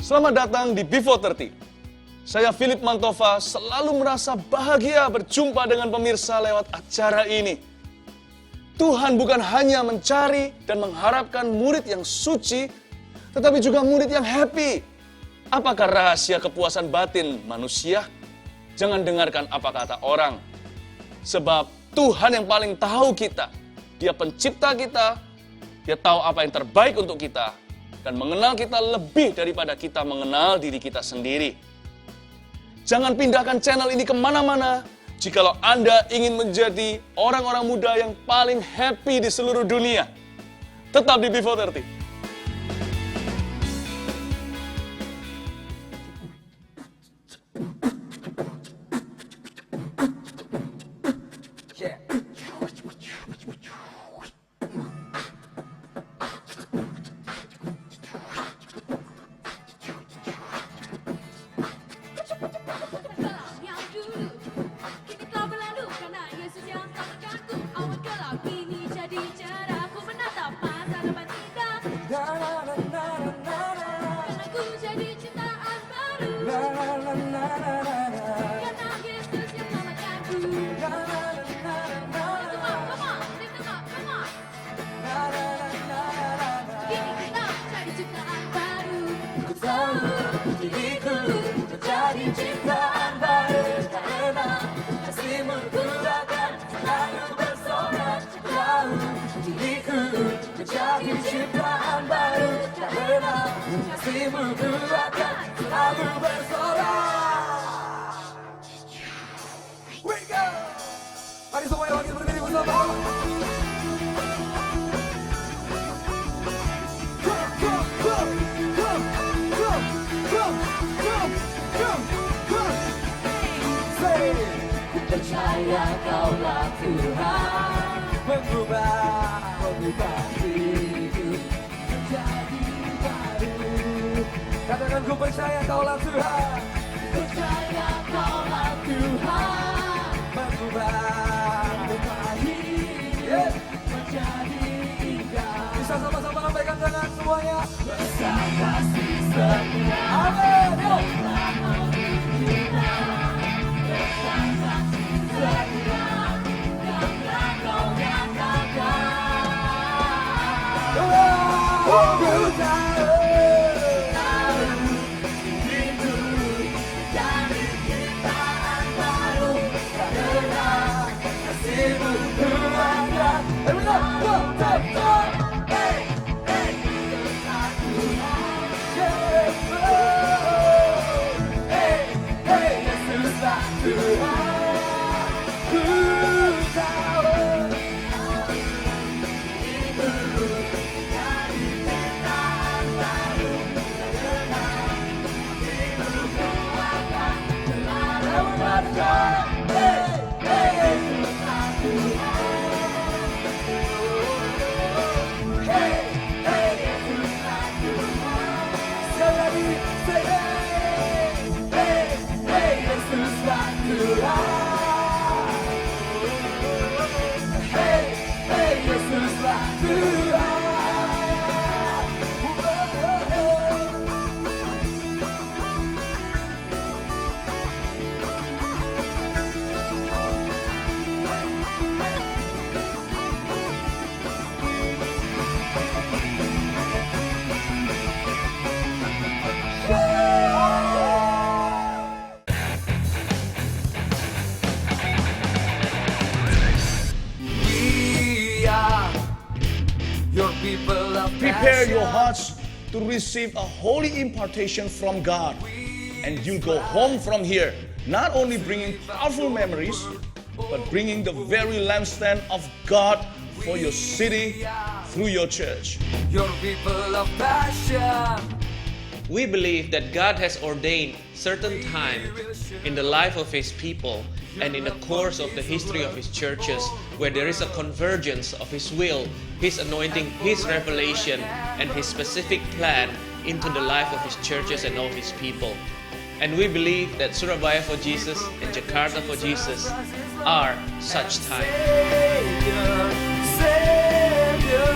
Selamat datang di Before 30. Saya Philip Mantova selalu merasa bahagia berjumpa dengan pemirsa lewat acara ini. Tuhan bukan hanya mencari dan mengharapkan murid yang suci, tetapi juga murid yang happy. Apakah rahasia kepuasan batin manusia? Jangan dengarkan apa kata orang. Sebab Tuhan yang paling tahu kita. Dia pencipta kita, Dia tahu apa yang terbaik untuk kita, dan mengenal kita lebih daripada kita mengenal diri kita sendiri. Jangan pindahkan channel ini kemana-mana, jikalau Anda ingin menjadi orang-orang muda yang paling happy di seluruh dunia. Tetap di Before 30. Mari semuanya lagi berdiri bersama. Percaya Kaulah Tuhan mengubah hidup menjadi baru. Katakan ku percaya Kaulah Tuhan. Percaya Kaulah Tuhan Mengubah hidup menjadi indah. Bisa sama-sama lambaikan tangan semuanya. besar kasih setia. Amin. Yo. Prepare your hearts to receive a holy impartation from God. And you'll go home from here, not only bringing powerful memories, but bringing the very lampstand of God for your city through your church. Your people of passion. We believe that God has ordained certain time in the life of His people and in the course of the history of His churches where there is a convergence of His will, His anointing, His revelation, and His specific plan into the life of His churches and all His people. And we believe that Surabaya for Jesus and Jakarta for Jesus are such time. Savior,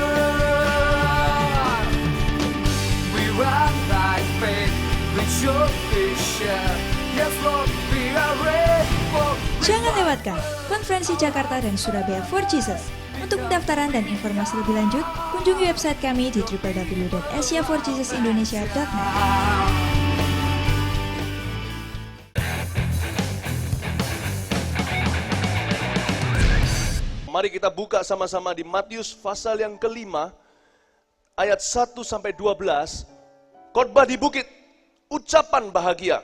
we run by faith Indonesia. Yes Lord, we are ready for Jangan lewatkan konferensi Jakarta dan Surabaya for Jesus. Untuk pendaftaran dan informasi lebih lanjut, kunjungi website kami di www.asiaforjesusindonesia.net. Mari kita buka sama-sama di Matius pasal yang kelima, ayat 1-12, khotbah di bukit, ucapan bahagia.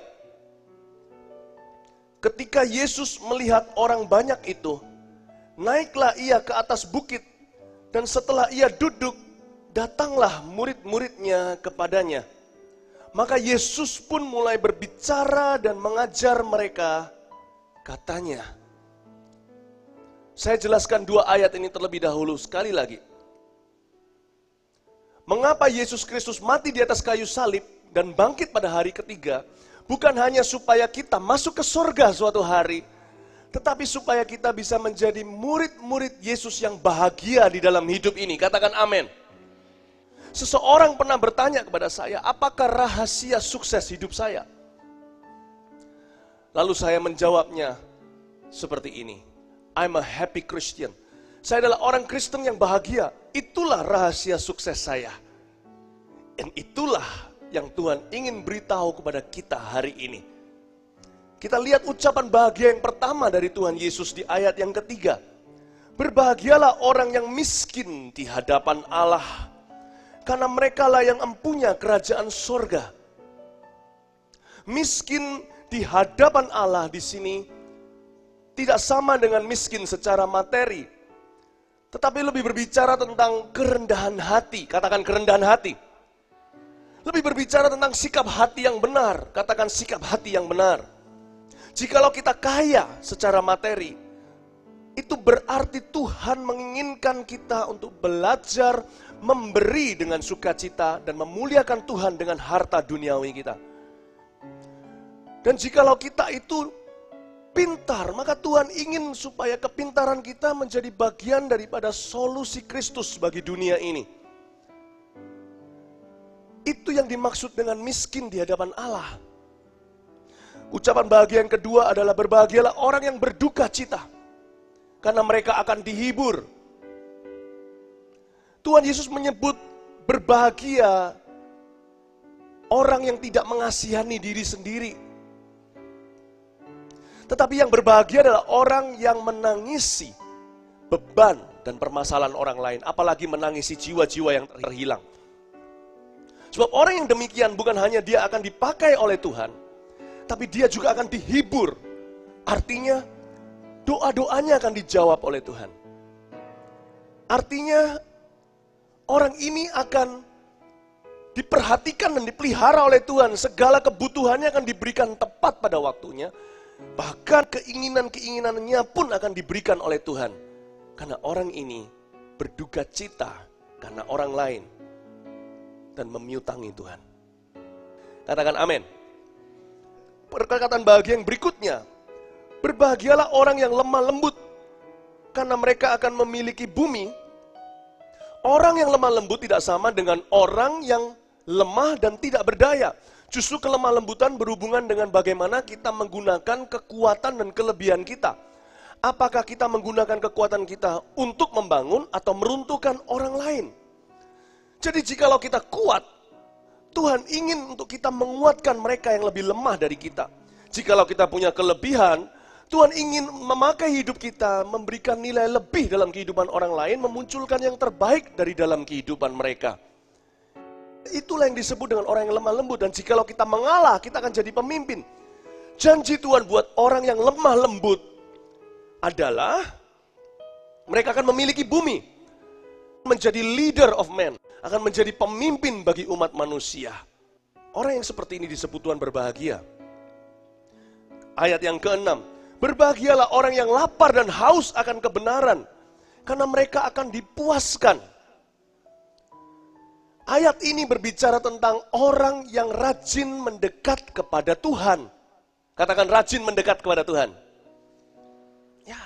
Ketika Yesus melihat orang banyak itu, naiklah ia ke atas bukit, dan setelah ia duduk, datanglah murid-muridnya kepadanya. Maka Yesus pun mulai berbicara dan mengajar mereka, katanya. Saya jelaskan dua ayat ini terlebih dahulu sekali lagi. Mengapa Yesus Kristus mati di atas kayu salib dan bangkit pada hari ketiga, bukan hanya supaya kita masuk ke surga suatu hari, tetapi supaya kita bisa menjadi murid-murid Yesus yang bahagia di dalam hidup ini. Katakan amin. Seseorang pernah bertanya kepada saya, apakah rahasia sukses hidup saya? Lalu saya menjawabnya seperti ini. I'm a happy Christian. Saya adalah orang Kristen yang bahagia. Itulah rahasia sukses saya. Dan itulah yang Tuhan ingin beritahu kepada kita hari ini. Kita lihat ucapan bahagia yang pertama dari Tuhan Yesus di ayat yang ketiga. Berbahagialah orang yang miskin di hadapan Allah, karena merekalah yang empunya kerajaan sorga. Miskin di hadapan Allah di sini tidak sama dengan miskin secara materi, tetapi lebih berbicara tentang kerendahan hati. Katakan kerendahan hati. Lebih berbicara tentang sikap hati yang benar. Katakan sikap hati yang benar. Jikalau kita kaya secara materi, itu berarti Tuhan menginginkan kita untuk belajar memberi dengan sukacita dan memuliakan Tuhan dengan harta duniawi kita. Dan jikalau kita itu pintar, maka Tuhan ingin supaya kepintaran kita menjadi bagian daripada solusi Kristus bagi dunia ini. Itu yang dimaksud dengan miskin di hadapan Allah. Ucapan bahagia yang kedua adalah berbahagialah orang yang berduka cita, karena mereka akan dihibur. Tuhan Yesus menyebut berbahagia orang yang tidak mengasihani diri sendiri. Tetapi yang berbahagia adalah orang yang menangisi beban dan permasalahan orang lain. Apalagi menangisi jiwa-jiwa yang terhilang. Sebab orang yang demikian bukan hanya dia akan dipakai oleh Tuhan, tapi dia juga akan dihibur. Artinya doa-doanya akan dijawab oleh Tuhan. Artinya orang ini akan diperhatikan dan dipelihara oleh Tuhan. Segala kebutuhannya akan diberikan tepat pada waktunya. Bahkan keinginan-keinginannya pun akan diberikan oleh Tuhan. Karena orang ini berduka cita karena orang lain dan memiutangi Tuhan. Katakan amin. Perkataan bahagia yang berikutnya. Berbahagialah orang yang lemah lembut, karena mereka akan memiliki bumi. Orang yang lemah lembut tidak sama dengan orang yang lemah dan tidak berdaya. Justru kelemah lembutan berhubungan dengan bagaimana kita menggunakan kekuatan dan kelebihan kita. Apakah kita menggunakan kekuatan kita untuk membangun atau meruntuhkan orang lain? Jadi jikalau kita kuat, Tuhan ingin untuk kita menguatkan mereka yang lebih lemah dari kita. Jikalau kita punya kelebihan, Tuhan ingin memakai hidup kita, memberikan nilai lebih dalam kehidupan orang lain, memunculkan yang terbaik dari dalam kehidupan mereka. Itulah yang disebut dengan orang yang lemah lembut. Dan jikalau kita mengalah, kita akan jadi pemimpin. Janji Tuhan buat orang yang lemah lembut adalah mereka akan memiliki bumi. Menjadi leader of men. Akan menjadi pemimpin bagi umat manusia. Orang yang seperti ini disebut Tuhan berbahagia. Ayat yang ke-6. Berbahagialah orang yang lapar dan haus akan kebenaran, karena mereka akan dipuaskan. Ayat ini berbicara tentang orang yang rajin mendekat kepada Tuhan. Katakan rajin mendekat kepada Tuhan. Ya.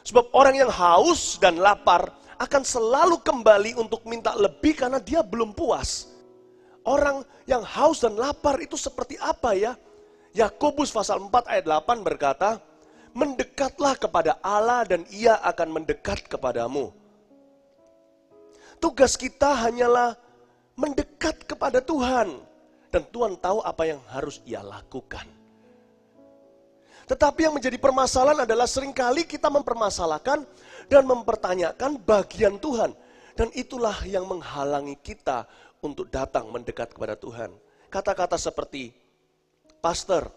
Sebab orang yang haus dan lapar akan selalu kembali untuk minta lebih karena dia belum puas. Orang yang haus dan lapar itu seperti apa ya? Yakobus pasal 4 ayat 8 berkata, mendekatlah kepada Allah dan Ia akan mendekat kepadamu. Tugas kita hanyalah mendekat kepada Tuhan. Dan Tuhan tahu apa yang harus Ia lakukan. Tetapi yang menjadi permasalahan adalah seringkali kita mempermasalahkan dan mempertanyakan bagian Tuhan. Dan itulah yang menghalangi kita untuk datang mendekat kepada Tuhan. Kata-kata seperti, Pastor,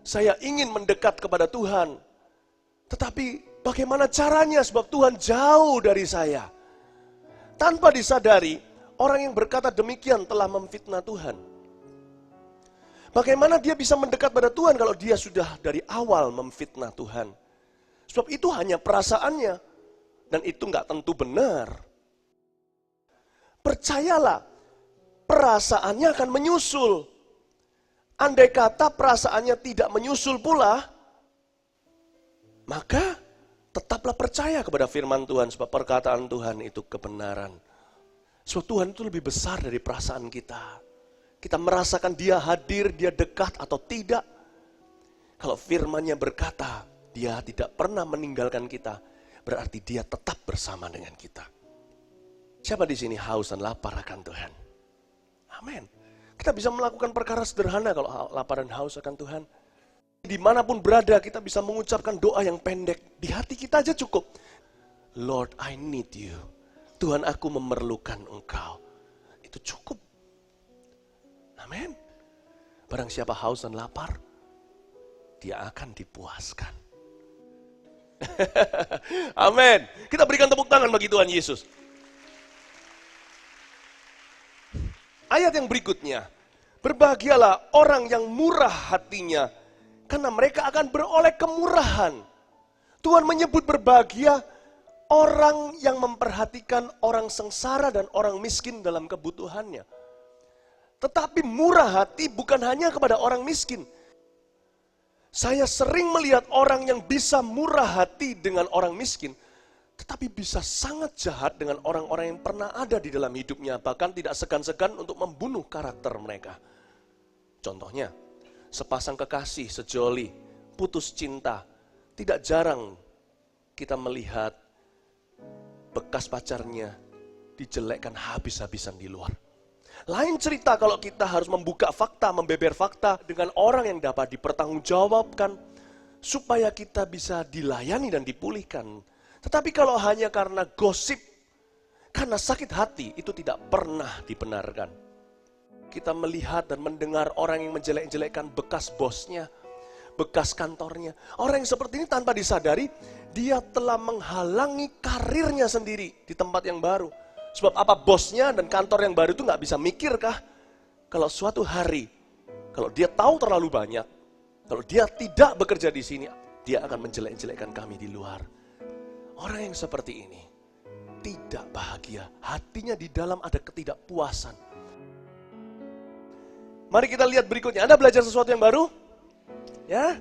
saya ingin mendekat kepada Tuhan. Tetapi bagaimana caranya sebab Tuhan jauh dari saya. Tanpa disadari, orang yang berkata demikian telah memfitnah Tuhan. Bagaimana dia bisa mendekat pada Tuhan kalau dia sudah dari awal memfitnah Tuhan? Sebab itu hanya perasaannya. Dan itu nggak tentu benar. Percayalah, perasaannya akan menyusul. Andai kata perasaannya tidak menyusul pula, maka tetaplah percaya kepada firman Tuhan, sebab perkataan Tuhan itu kebenaran. Sebab Tuhan itu lebih besar dari perasaan kita. Kita merasakan Dia hadir, Dia dekat atau tidak. Kalau firman-Nya berkata, Dia tidak pernah meninggalkan kita, berarti Dia tetap bersama dengan kita. Siapa di sini haus dan lapar akan Tuhan? Amin. Kita bisa melakukan perkara sederhana kalau lapar dan haus akan Tuhan. Dimanapun berada kita bisa mengucapkan doa yang pendek. Di hati kita aja cukup. Lord, I need you. Tuhan, aku memerlukan Engkau. Itu cukup. Amin. Barang siapa haus dan lapar, dia akan dipuaskan. Amin. Kita berikan tepuk tangan bagi Tuhan Yesus. Ayat yang berikutnya. Berbahagialah orang yang murah hatinya, karena mereka akan beroleh kemurahan. Tuhan menyebut berbahagia orang yang memperhatikan orang sengsara dan orang miskin dalam kebutuhannya. Tetapi murah hati bukan hanya kepada orang miskin. Saya sering melihat orang yang bisa murah hati dengan orang miskin, tetapi bisa sangat jahat dengan orang-orang yang pernah ada di dalam hidupnya, bahkan tidak segan-segan untuk membunuh karakter mereka. Contohnya, sepasang kekasih sejoli, putus cinta, tidak jarang kita melihat bekas pacarnya dijelekkan habis-habisan di luar. Lain cerita kalau kita harus membuka fakta, membeber fakta dengan orang yang dapat dipertanggungjawabkan, supaya kita bisa dilayani dan dipulihkan. Tetapi kalau hanya karena gosip, karena sakit hati, itu tidak pernah dibenarkan. Kita melihat dan mendengar orang yang menjelek-jelekkan bekas bosnya, bekas kantornya. Orang yang seperti ini tanpa disadari, dia telah menghalangi karirnya sendiri di tempat yang baru. Sebab apa, bosnya dan kantor yang baru itu nggak bisa mikirkah? Kalau suatu hari, kalau dia tahu terlalu banyak, kalau dia tidak bekerja di sini, dia akan menjelek-jelekkan kami di luar. Orang yang seperti ini tidak bahagia, hatinya di dalam ada ketidakpuasan. Mari kita lihat berikutnya. Anda belajar sesuatu yang baru? Ya.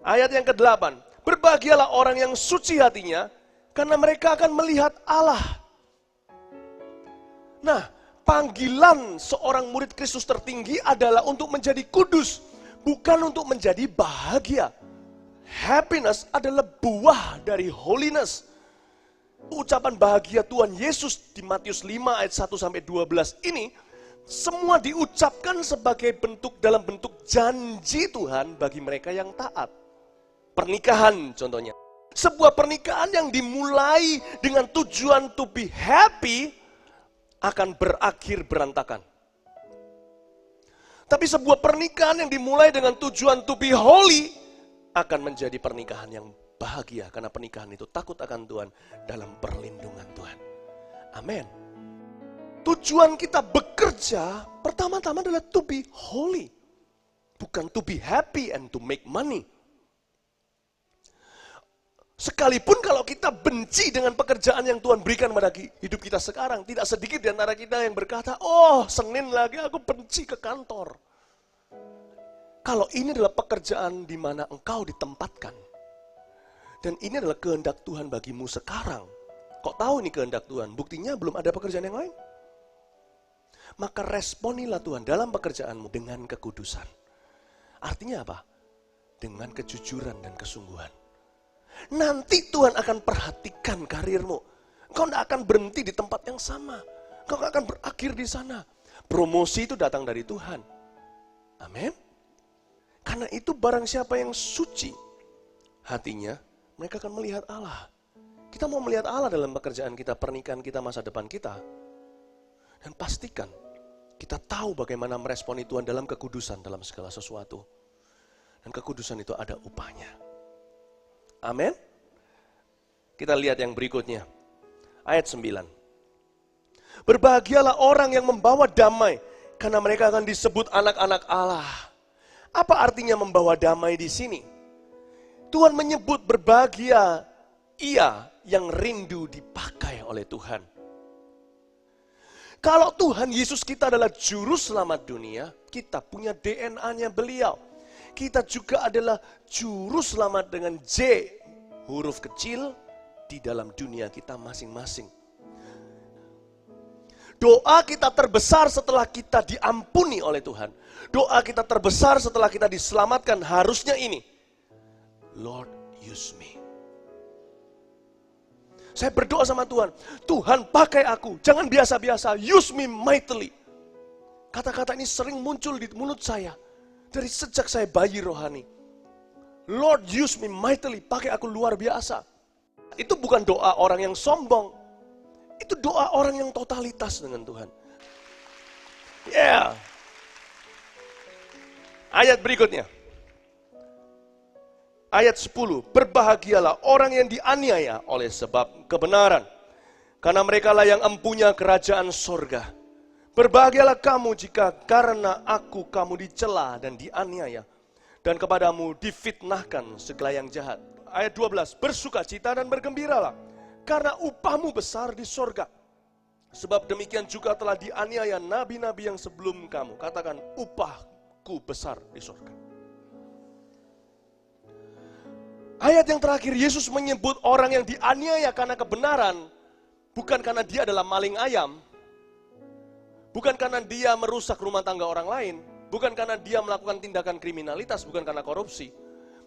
Ayat yang ke-8. Berbahagialah orang yang suci hatinya, karena mereka akan melihat Allah. Nah, panggilan seorang murid Kristus tertinggi adalah untuk menjadi kudus, bukan untuk menjadi bahagia. Happiness adalah buah dari holiness. Ucapan bahagia Tuhan Yesus di Matius 5 ayat 1-12 ini semua diucapkan sebagai bentuk dalam bentuk janji Tuhan bagi mereka yang taat. Pernikahan contohnya. Sebuah pernikahan yang dimulai dengan tujuan to be happy akan berakhir berantakan. Tapi sebuah pernikahan yang dimulai dengan tujuan to be holy akan menjadi pernikahan yang bahagia, karena pernikahan itu takut akan Tuhan dalam perlindungan Tuhan. Amin. Tujuan kita bekerja pertama-tama adalah to be holy, bukan to be happy and to make money. Sekalipun kalau kita benci dengan pekerjaan yang Tuhan berikan pada hidup kita sekarang, tidak sedikit di antara kita yang berkata, oh Senin lagi aku benci ke kantor. Kalau ini adalah pekerjaan di mana engkau ditempatkan, dan ini adalah kehendak Tuhan bagimu sekarang, kok tahu ini kehendak Tuhan? Buktinya belum ada pekerjaan yang lain. maka responilah Tuhan dalam pekerjaanmu dengan kekudusan. Artinya apa? Dengan kejujuran dan kesungguhan. Nanti Tuhan akan perhatikan karirmu. Kau tidak akan berhenti di tempat yang sama. Kau tidak akan berakhir di sana. Promosi itu datang dari Tuhan. Amin. Karena itu barang siapa yang suci hatinya, mereka akan melihat Allah. Kita mau melihat Allah dalam pekerjaan kita, pernikahan kita, masa depan kita. Dan pastikan kita tahu bagaimana meresponi Tuhan dalam kekudusan dalam segala sesuatu. Dan kekudusan itu ada upahnya. Amin. Kita lihat yang berikutnya. Ayat 9. Berbahagialah orang yang membawa damai, karena mereka akan disebut anak-anak Allah. Apa artinya membawa damai di sini? Tuhan menyebut berbahagia ia yang rindu dipakai oleh Tuhan. Kalau Tuhan Yesus kita adalah juru selamat dunia, kita punya DNA-nya beliau. Kita juga adalah juru selamat dengan J, huruf kecil, di dalam dunia kita masing-masing. Doa kita terbesar setelah kita diampuni oleh Tuhan. Doa kita terbesar setelah kita diselamatkan harusnya ini. Lord, use me. Saya berdoa sama Tuhan, Tuhan pakai aku, jangan biasa-biasa, use me mightily. Kata-kata ini sering muncul di mulut saya, dari sejak saya bayi rohani. Lord, use me mightily, pakai aku luar biasa. Itu bukan doa orang yang sombong, itu doa orang yang totalitas dengan Tuhan. Yeah. Ayat berikutnya. Ayat 10, berbahagialah orang yang dianiaya oleh sebab kebenaran, karena merekalah yang empunya kerajaan sorga. Berbahagialah kamu jika karena aku kamu dicela dan dianiaya, dan kepadamu difitnahkan segala yang jahat. Ayat 12, bersukacita dan bergembiralah, karena upahmu besar di sorga. Sebab demikian juga telah dianiaya nabi-nabi yang sebelum kamu. Katakan, upahku besar di sorga. Ayat yang terakhir, Yesus menyebut orang yang dianiaya karena kebenaran, bukan karena dia adalah maling ayam, bukan karena dia merusak rumah tangga orang lain, bukan karena dia melakukan tindakan kriminalitas, bukan karena korupsi.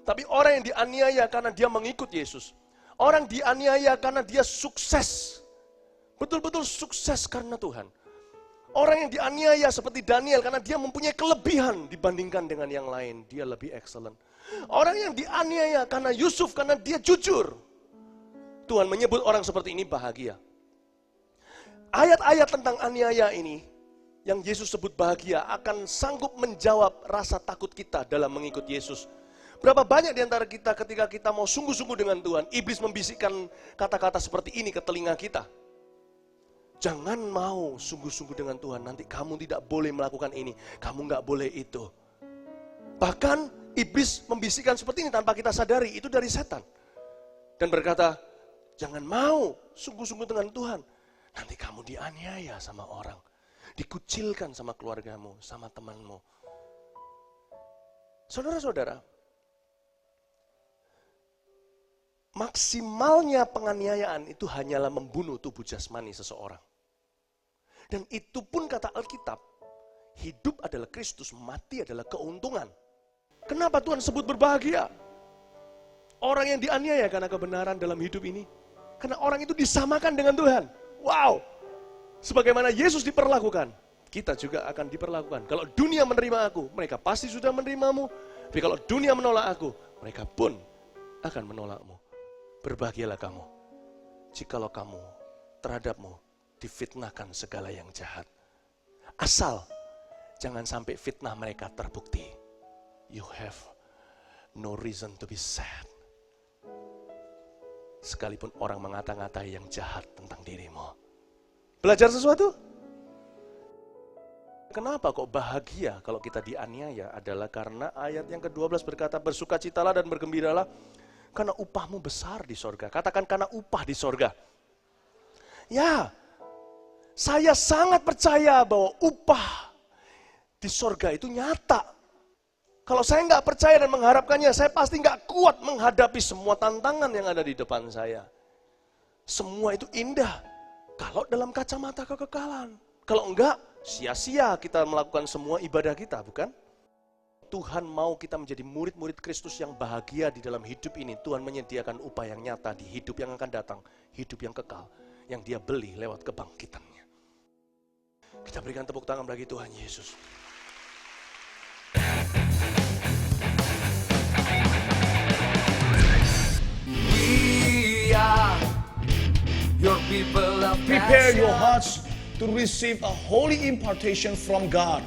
Tapi orang yang dianiaya karena dia mengikut Yesus. Orang dianiaya karena dia sukses. Betul-betul sukses karena Tuhan. Orang yang dianiaya seperti Daniel karena dia mempunyai kelebihan dibandingkan dengan yang lain. Dia lebih excellent. Orang yang dianiaya karena Yusuf, karena dia jujur. Tuhan menyebut orang seperti ini bahagia. Ayat-ayat tentang aniaya ini, yang Yesus sebut bahagia, akan sanggup menjawab rasa takut kita dalam mengikut Yesus. Berapa banyak di antara kita ketika kita mau sungguh-sungguh dengan Tuhan, iblis membisikkan kata-kata seperti ini ke telinga kita. Jangan mau sungguh-sungguh dengan Tuhan, nanti kamu tidak boleh melakukan ini, kamu nggak boleh itu. Bahkan iblis membisikkan seperti ini tanpa kita sadari, itu dari setan. Dan berkata, jangan mau sungguh-sungguh dengan Tuhan, nanti kamu dianiaya sama orang, dikucilkan sama keluargamu, sama temanmu. Saudara-saudara, maksimalnya penganiayaan itu hanyalah membunuh tubuh jasmani seseorang. Dan itu pun kata Alkitab, hidup adalah Kristus, mati adalah keuntungan. Kenapa Tuhan sebut berbahagia? Orang yang dianiaya karena kebenaran dalam hidup ini. Karena orang itu disamakan dengan Tuhan. Wow! Sebagaimana Yesus diperlakukan, kita juga akan diperlakukan. Kalau dunia menerima aku, mereka pasti sudah menerimamu. Tapi kalau dunia menolak aku, mereka pun akan menolakmu. Berbahagialah kamu, jikalau kamu terhadapmu difitnahkan segala yang jahat. Asal jangan sampai fitnah mereka terbukti. You have no reason to be sad. Sekalipun orang mengata-ngatai yang jahat tentang dirimu. Belajar sesuatu? Kenapa kok bahagia kalau kita dianiaya? Adalah karena ayat yang ke-12 berkata, bersukacitalah dan bergembiralah, karena upahmu besar di sorga. Katakan, karena upah di sorga. Ya, saya sangat percaya bahwa upah di sorga itu nyata. Kalau saya nggak percaya dan mengharapkannya, saya pasti nggak kuat menghadapi semua tantangan yang ada di depan saya. Semua itu indah, kalau dalam kacamata kekekalan. Kalau enggak, sia-sia kita melakukan semua ibadah kita, bukan? Tuhan mau kita menjadi murid-murid Kristus yang bahagia di dalam hidup ini. Tuhan menyediakan upah yang nyata di hidup yang akan datang, hidup yang kekal, yang Dia beli lewat kebangkitannya. Kita berikan tepuk tangan bagi Tuhan Yesus. We are your people of Prepare your passion. hearts to receive a holy impartation from God.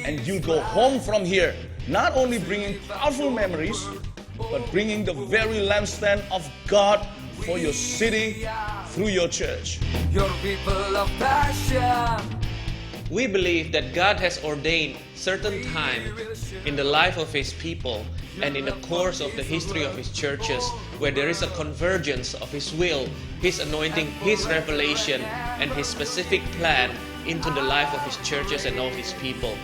And you'll go home from here, not only bringing powerful memories, but bringing the very lampstand of God for your city through your church. Your people of passion. We believe that God has ordained certain time in the life of His people and in the course of the history of His churches where there is a convergence of His will, His anointing, His revelation, and His specific plan into the life of His churches and all His people.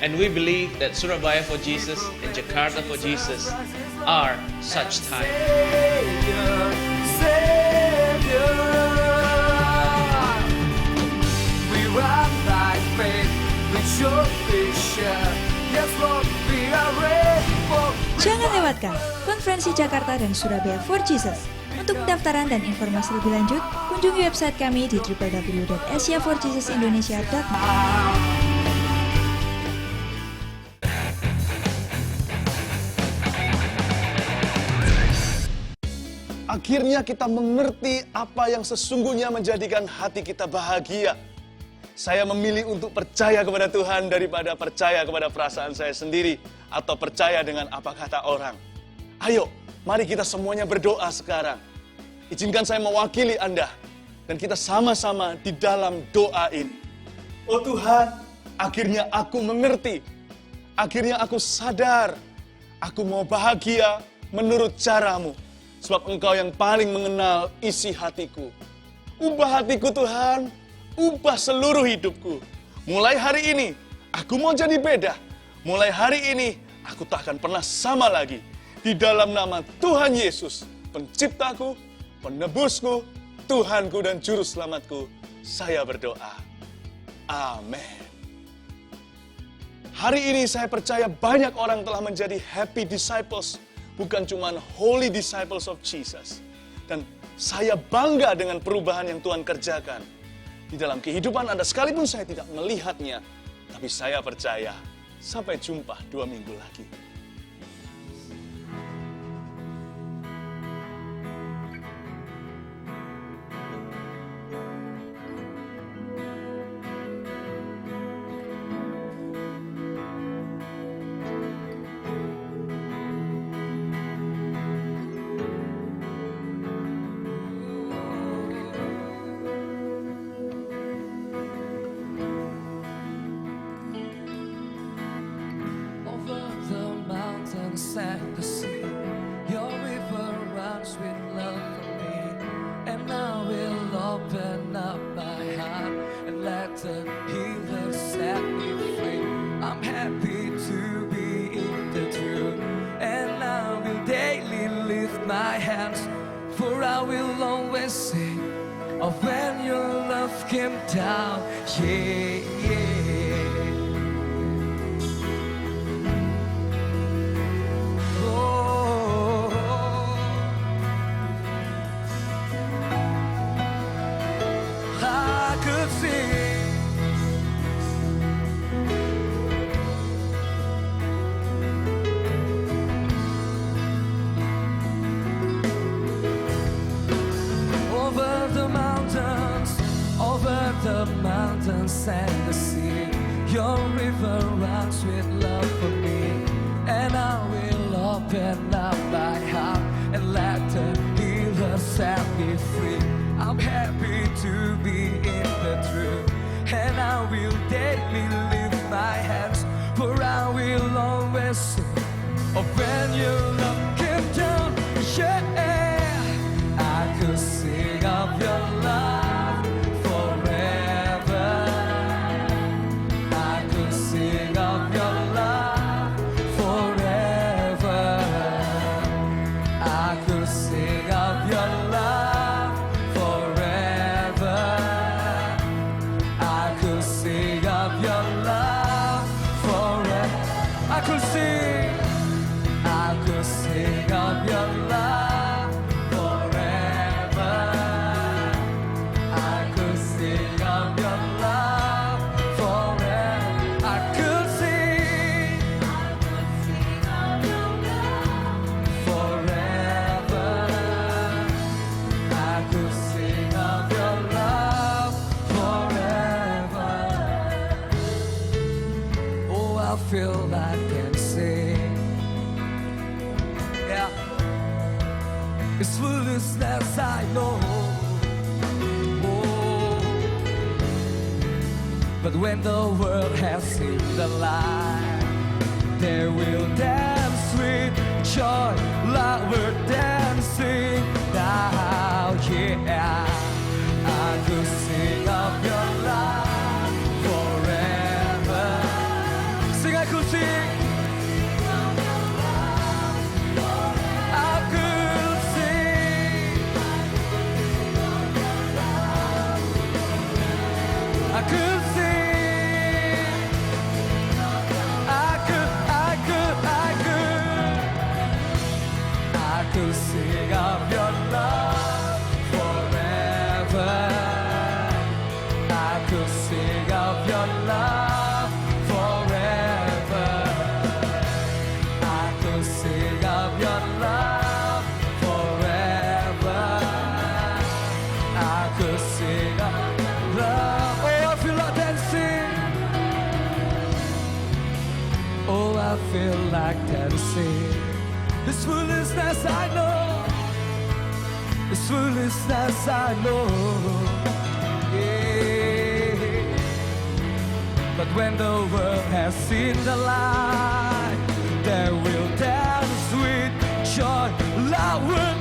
And we believe that Surabaya for Jesus and Jakarta for Jesus are such time. Savior, Savior. We run by faith with your vision. Yes, Lord, we are ready for. Jangan lewatkan konferensi Jakarta dan Surabaya for Jesus. Untuk pendaftaran dan informasi lebih lanjut, kunjungi website kami di www.asiaforjesusindonesia.com. Akhirnya kita mengerti apa yang sesungguhnya menjadikan hati kita bahagia. Saya memilih untuk percaya kepada Tuhan daripada percaya kepada perasaan saya sendiri atau percaya dengan apa kata orang. Ayo, mari kita semuanya berdoa sekarang. Izinkan saya mewakili Anda dan kita sama-sama di dalam doa ini. Oh Tuhan, akhirnya aku mengerti. Akhirnya aku sadar. Aku mau bahagia menurut cara-Mu. Sebab Engkau yang paling mengenal isi hatiku. Ubah hatiku Tuhan, ubah seluruh hidupku. Mulai hari ini, aku mau jadi beda. Mulai hari ini, aku tak akan pernah sama lagi. Di dalam nama Tuhan Yesus, penciptaku, penebusku, Tuhanku dan Juru Selamatku, saya berdoa. Amin. Hari ini saya percaya banyak orang telah menjadi happy disciples, bukan cuma holy disciples of Jesus. Dan saya bangga dengan perubahan yang Tuhan kerjakan di dalam kehidupan Anda, sekalipun saya tidak melihatnya. Tapi saya percaya, sampai jumpa 2 minggu lagi. Over the mountains and the sea, your river runs with love for me. And I will open up my heart and let the healer set me free. I'm happy to be in the truth, and I will daily lift my hands, for I will always sing of when your love came down. Yeah, yeah. I could see over the mountains and the sea, your river runs with love for me. And I will open up my heart and let the healer set me free. I'm happy to be in the truth, and I will daily lift my hands, for I will always sing of when your love came down. Yeah, I could sing of your love forever. I could sing of your love forever. I could sing of your love forever. I could sing of But when the world has seen the light, they will dance with joy like we're dancing now. Yeah, I could sing of your love forever. Sing, I could sing. I could sing. I could sing. I could sing of your love forever. I could sing of your love forever. I could sing of your love forever. I could sing of love. Oh, I feel like dancing. Oh, I feel like dancing. This foolishness I know, this foolishness I know, yeah. But when the world has seen the light, they will dance with joy like we're